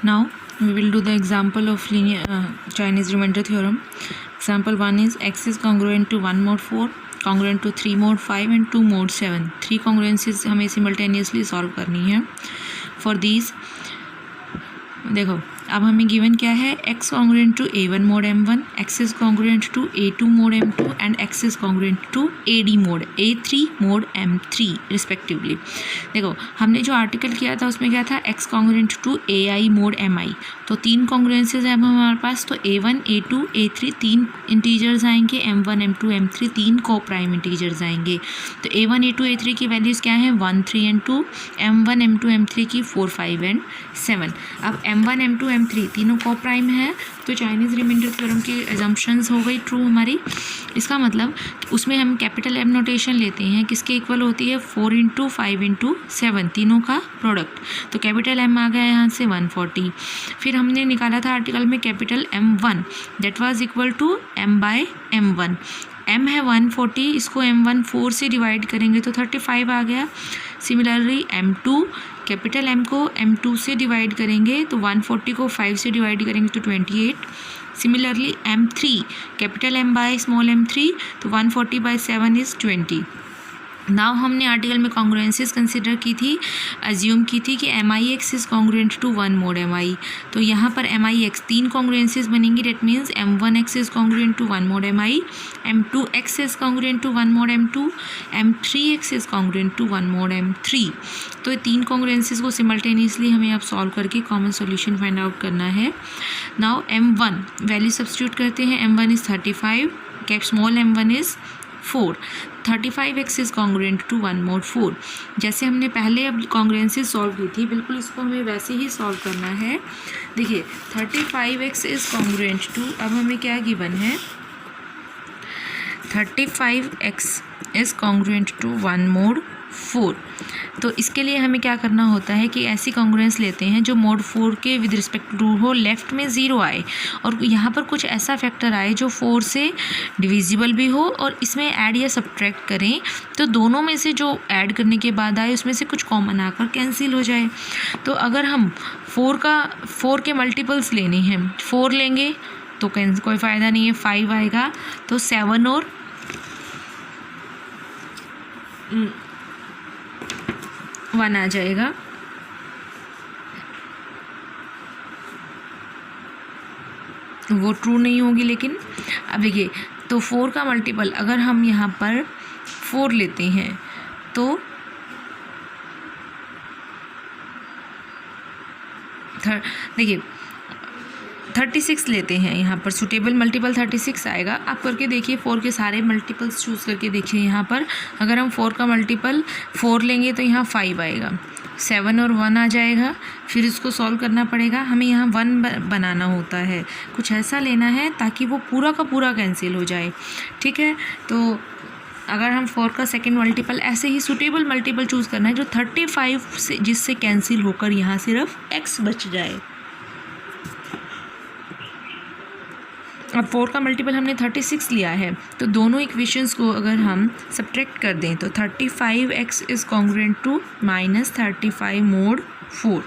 Now we will do the example of linear Chinese remainder theorem. Example 1 is x is congruent to 1 mod 4, congruent to 3 mod 5 and 2 mod 7. Three congruencies हमें simultaneously solve करनी है. For these देखो अब हमें given क्या है, x congruent to a1 mod m1, x is congruent to a2 mod m2 and x is congruent to ad mod a3 mod m3 respectively. देखो हमने जो आर्टिकल किया था उसमें क्या था, x congruent to ai mod mi. तो तीन कॉन्ग्रुएंसेज हैं हमारे पास, तो a1 a2 a3 तीन इंटीजर्स आएंगे, m1 m2 m3 तीन को प्राइम इंटीजर्स आएंगे. तो a1 a2 a3 की वैल्यूज़ क्या है, 1 3 एंड 2, m1 m2 m3 की 4 5 एंड 7. अब m1 m2 m3 तीनों को प्राइम है, तो चाइनीज़ रिमाइंडर थ्योरम की एजम्पशंस हो गई ट्रू हमारी. इसका मतलब उसमें हम कैपिटल M नोटेशन लेते हैं, किसके इक्वल होती है, 4 इंटू 5 इंटू 7 तीनों का प्रोडक्ट. तो कैपिटल M आ गया यहाँ से 140. फिर हमने निकाला था आर्टिकल में capital M1 that was equal to M by M1. M है 140, इसको M1 4 से डिवाइड करेंगे तो 35 आ गया. सिमिलरली M2 कैपिटल M को M2 से डिवाइड करेंगे तो 140 को 5 से डिवाइड करेंगे तो 28. Similarly M3 capital M by small m3 तो 140 बाय 7 इज़ 20. नाउ हमने आर्टिकल में कॉन्ग्रुएंसेस कंसिडर की थी, अज्यूम की थी कि MIX is congruent to 1 mod MI. तो यहाँ पर MIX तीन कॉन्ग्रुएंसेस बनेंगी, that means M1X is congruent to 1 mod MI, M2X is congruent to 1 mod M2, M3X is congruent to 1 mod M3. तो ये तीन कॉन्ग्रुएंसेस को सिमल्टेनियसली हमें अब सॉल्व करके कॉमन सोल्यूशन फाइंड आउट करना है. नाउ M1 वैल्यू सब्स्टिट्यूट करते हैं, M1 is 35, cap small m1 is 4. 35x is congruent to 1 mod 4. जैसे हमने पहले अब कॉन्ग्रुएंसेस सॉल्व की थी, बिल्कुल इसको हमें वैसे ही सॉल्व करना है. देखिए 35x इज़ कॉन्ग्रुएंट टू, अब हमें क्या गिवन है, 35x is congruent to 1 mod 4. तो इसके लिए हमें क्या करना होता है कि ऐसी कॉन्ग्रुएंस लेते हैं जो मोड 4 के विद रिस्पेक्ट टू हो लेफ़्ट में 0 आए, और यहाँ पर कुछ ऐसा फैक्टर आए जो 4 से डिविजिबल भी हो, और इसमें ऐड या सब्ट्रैक्ट करें तो दोनों में से जो ऐड करने के बाद आए उसमें से कुछ कॉमन आकर कैंसिल हो जाए. तो अगर हम 4 के मल्टीपल्स लेने हैं, 4 लेंगे तो कोई फ़ायदा नहीं है, 5 आएगा, तो 7 और 1 आ जाएगा. वो ट्रू नहीं होगी. लेकिन अब देखिए, तो 4 का मल्टीपल अगर हम यहाँ पर 4 लेते हैं तो देखिए 36 लेते हैं, यहाँ पर सुटेबल मल्टीपल 36 आएगा. आप करके देखिए, 4 के सारे मल्टीपल्स चूज़ करके देखिए. यहाँ पर अगर हम 4 का मल्टीपल 4 लेंगे तो यहाँ 5 आएगा, 7 और 1 आ जाएगा. फिर इसको सॉल्व करना पड़ेगा, हमें यहाँ 1 बनाना होता है, कुछ ऐसा लेना है ताकि वो पूरा का पूरा कैंसिल हो जाए. ठीक है, तो अगर हम 4 का सेकेंड मल्टीपल ऐसे ही सुटेबल मल्टीपल चूज़ करना है जो 35 से जिससे कैंसिल होकर यहाँ सिर्फ x बच जाए. अब 4 का मल्टीपल हमने 36 लिया है, तो दोनों इक्वेशंस को अगर हम सब्ट्रैक्ट कर दें तो 35x is congruent to -35 mode 4.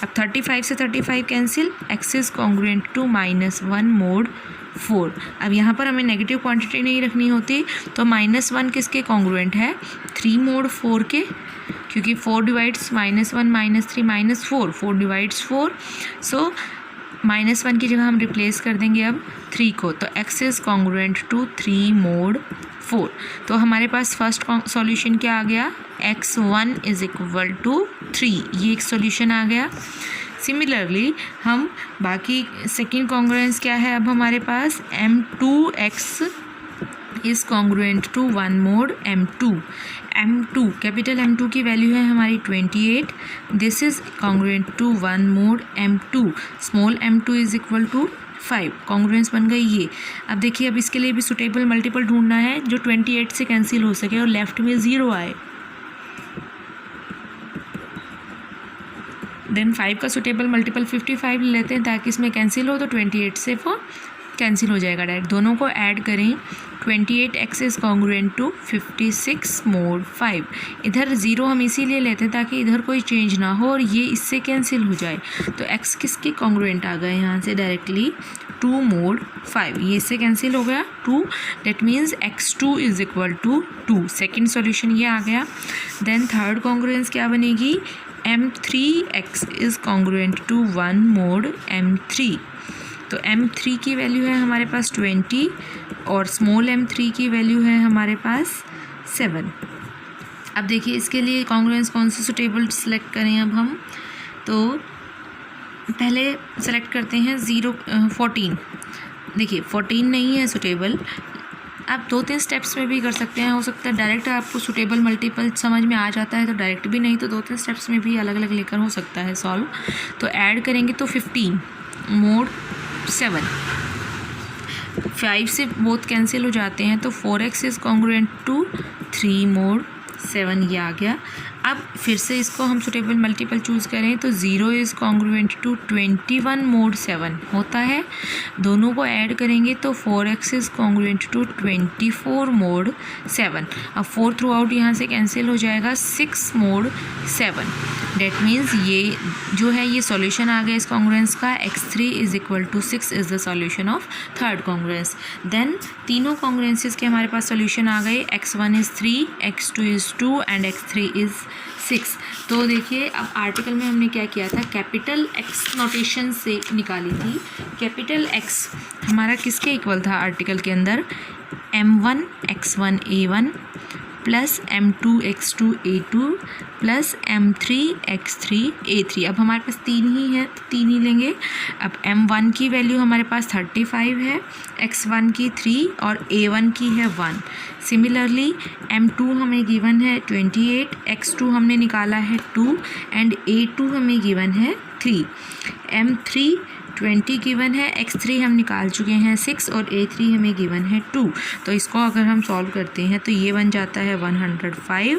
अब 35 से 35 cancel, x is congruent to -1 mod 4. अब यहाँ पर हमें नेगेटिव क्वांटिटी नहीं रखनी होती, तो -1 किसके कॉन्ग्रुएंट है, 3 मोड 4 के, क्योंकि 4 डिवाइड्स -1 -3 -4, 4 डिवाइड्स 4. सो -1 की जगह हम रिप्लेस कर देंगे अब 3 को, तो x is congruent to 3 mod 4. तो हमारे पास फर्स्ट सॉल्यूशन क्या आ गया, x1 इज़ इक्वल टू 3, ये एक सॉल्यूशन आ गया. सिमिलरली हम बाकी सेकेंड कॉन्ग्रुएंस क्या है अब हमारे पास, m2x is congruent to 1 mod m2. m2 capital M2 की वैल्यू है हमारी 28, this is congruent to 1 mod m2. Small m2 is equal to 5. Congruence बन गई ये. अब देखिए, अब इसके लिए भी सुटेबल मल्टीपल ढूंढना है जो 28 से कैंसिल हो सके और लेफ़्ट में 0 आए. देन 5 का सुटेबल मल्टीपल 55 लेते हैं ताकि इसमें कैंसिल हो, तो 28 से वो कैंसिल हो जाएगा डायरेक्ट, दोनों को ऐड करें 28x is congruent to 56 mode 5। इधर 0 हम इसीलिए लेते हैं ताकि इधर कोई चेंज ना हो और ये इससे कैंसिल हो जाए। तो x किसके कॉन्ग्रुएंट आ गए यहाँ से डायरेक्टली 2 मोड 5, ये इससे कैंसिल हो गया 2, that means x2 is equal to 2। Second solution ये आ गया। देन थर्ड कॉन्ग्रुएंस क्या बनेगी, m3x is congruent to 1 mod m3। तो m3 की वैल्यू है हमारे पास 20 और स्मॉल m3 की वैल्यू है हमारे पास 7। अब देखिए इसके लिए कॉन्ग्रुएंस कौन सा सुटेबल सेलेक्ट करें। अब हम तो पहले सेलेक्ट करते हैं 14। देखिए 14 नहीं है सुटेबल, आप 2-3 स्टेप्स में भी कर सकते हैं। हो सकता है डायरेक्ट आपको सुटेबल मल्टीपल समझ में आ जाता है तो डायरेक्ट भी, नहीं तो 2-3 स्टेप्स में भी अलग अलग लेकर हो सकता है सॉल्व। तो ऐड करेंगे तो 15 मोड 7, 5 से बोथ कैंसिल हो जाते हैं तो 4x is congruent to 3 mode 7, ये आ गया। अब फिर से इसको हम सुटेबल मल्टीपल चूज़ करें तो 0 इज़ कॉन्ग्रुएंट टू 21 मोड 7 होता है, दोनों को ऐड करेंगे तो 4x is congruent to 24 mode 7। अब 4 थ्रू आउट यहाँ से कैंसिल हो जाएगा 6 मोड 7, डेट मीन्स ये जो है ये सॉल्यूशन आ गया इस कॉन्ग्रुएंस का, x3 is equal to 6 is the solution of third congruence. Then तीनों कॉन्ग्रुएंसेस के हमारे पास सॉल्यूशन आ गए, x1 is 3, x2 is 2 and x3 is 6। तो देखिए अब आर्टिकल में हमने क्या किया था, कैपिटल X नोटेशन से निकाली थी। कैपिटल X हमारा किसके इक्वल था आर्टिकल के अंदर, m1 x1 a1 plus m2 x2 a2 plus m3 x3 a3। अब हमारे पास 3 ही है तो 3 ही लेंगे। अब m1 की वैल्यू हमारे पास 35 है, x1 की 3 और a1 की है 1। सिमिलरली m2 हमें गिवन है 28, x2 हमने निकाला है 2 एंड a2 हमें गिवन है 3। m3 20 गिवन है, x3 हम निकाल चुके हैं 6 और a3 हमें गिवन है 2। तो इसको अगर हम सॉल्व करते हैं तो ये बन जाता है 105,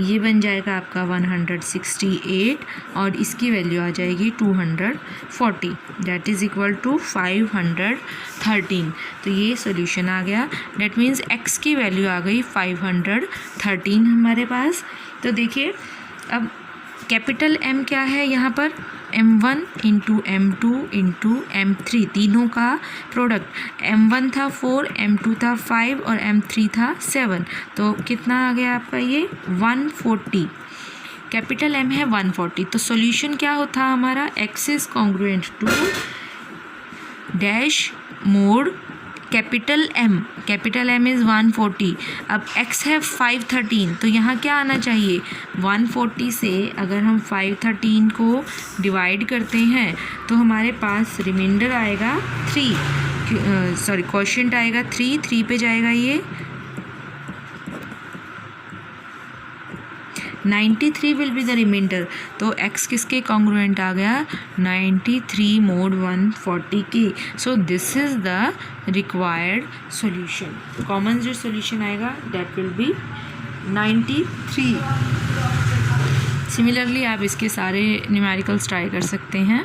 ये बन जाएगा आपका 168 और इसकी वैल्यू आ जाएगी 240, दैट इज़ इक्वल टू 513। तो ये सॉल्यूशन आ गया, डेट मीन्स x की वैल्यू आ गई 513 हमारे पास। तो देखिए अब कैपिटल M क्या है यहाँ पर, m1 into m2 into m3, तीनों का प्रोडक्ट। m1 था 4, m2 था 5 और m3 था 7, तो कितना आ गया आपका ये 140। कैपिटल M है 140, तो सॉल्यूशन क्या होता हमारा, x is congruent to dash mod capital M। Capital M is 140, अब x है 513, तो यहाँ क्या आना चाहिए, 140 से अगर हम 513 को डिवाइड करते हैं तो हमारे पास रिमाइंडर आएगा 3, सॉरी क्वोशिएंट आएगा 3 पे जाएगा ये 93 विल बी द रिमाइंडर। तो x किसके कॉन्ग्रुएंट आ गया, 93 मोड 140 की। So this is the required solution. Common जो सॉल्यूशन आएगा दैट विल बी 93। सिमिलरली आप इसके सारे न्यूमेरिकल्स ट्राई कर सकते हैं।